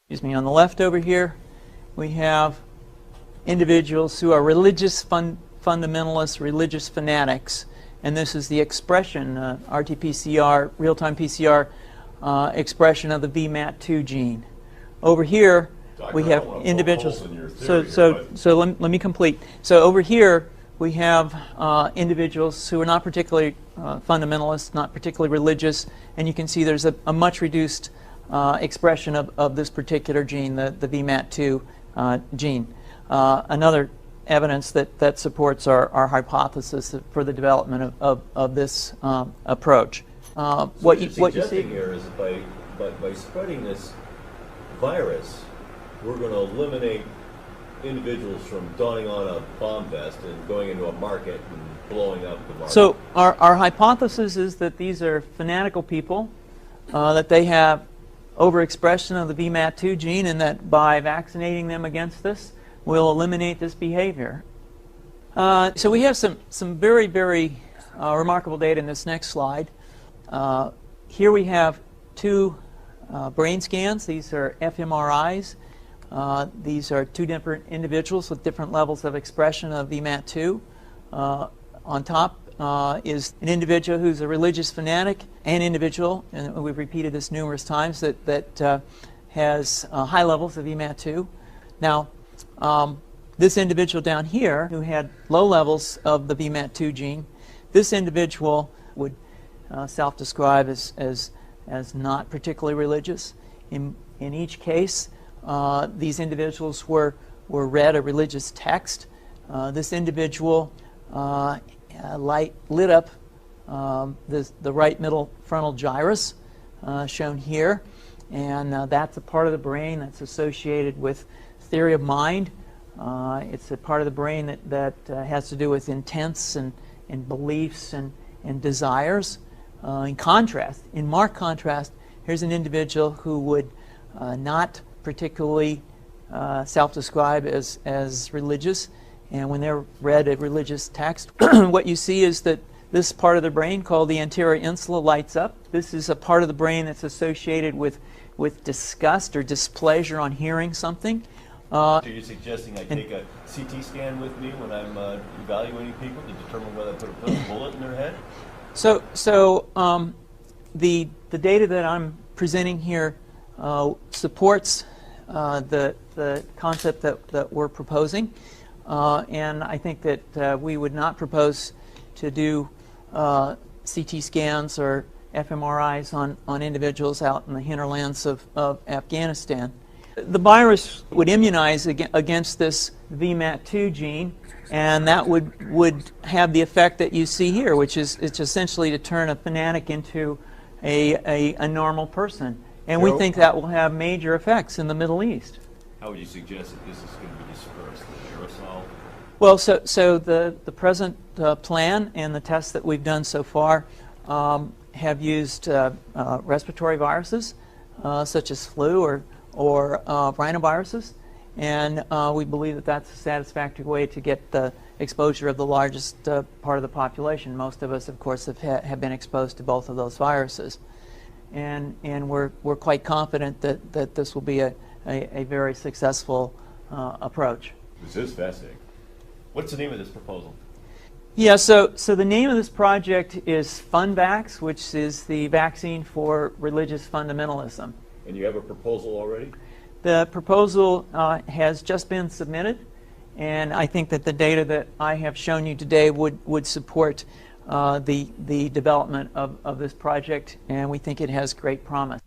Excuse me, on the left over here, we have individuals who are religious fundamentalists, religious fanatics, and this is the expression, RT-PCR, real-time PCR expression of the VMAT2 gene. Over here, we have individuals. So let me complete. So over here, we have individuals who are not particularly fundamentalist, not particularly religious, and you can see there's a much reduced expression of this particular gene, the VMAT2 gene. Another evidence that supports our hypothesis for the development of this approach. What you see here is by spreading this virus, we're going to eliminate individuals from donning on a bomb vest and going into a market and blowing up the market. So our hypothesis is that these are fanatical people, that they have overexpression of the VMAT2 gene, and that by vaccinating them against this, we'll eliminate this behavior. So we have some very, very remarkable data in this next slide. Here we have two brain scans. These are fMRIs. These are two different individuals with different levels of expression of VMAT2. On top is an individual who's a religious fanatic, an individual, and we've repeated this numerous times, that has high levels of VMAT2. Now, this individual down here who had low levels of the VMAT2 gene, this individual would self-describe as not particularly religious. In each case, these individuals were read a religious text. This individual lit up the right middle frontal gyrus, shown here, and that's a part of the brain that's associated with theory of mind. It's a part of the brain that has to do with intents and beliefs and desires. In contrast, in marked contrast, here's an individual who would not particularly self-describe as religious, and when they're read a religious text, what you see is that this part of the brain called the anterior insula lights up. This is a part of the brain that's associated with disgust or displeasure on hearing something. So you're suggesting I take a CT scan with me when I'm evaluating people to determine whether I put a bullet in their head? So the data that I'm presenting here supports the concept that we're proposing, and I think that we would not propose to do CT scans or fMRIs on individuals out in the hinterlands of Afghanistan. The virus would immunize against this VMAT2 gene, and that would have the effect that you see here, which is it's essentially to turn a fanatic into a normal person. And we think that will have major effects in the Middle East. How would you suggest that this is going to be dispersed? The aerosol? Well, so the present plan and the tests that we've done so far have used respiratory viruses such as flu or rhinoviruses, and we believe that that's a satisfactory way to get the exposure of the largest part of the population. Most of us, of course, have been exposed to both of those viruses, and we're quite confident that this will be a very successful approach. This is fascinating. What's the name of this proposal? Yeah, so the name of this project is FunVax, which is the vaccine for religious fundamentalism. And you have a proposal already? The proposal has just been submitted, and I think that the data that I have shown you today would support the development of this project, and we think it has great promise.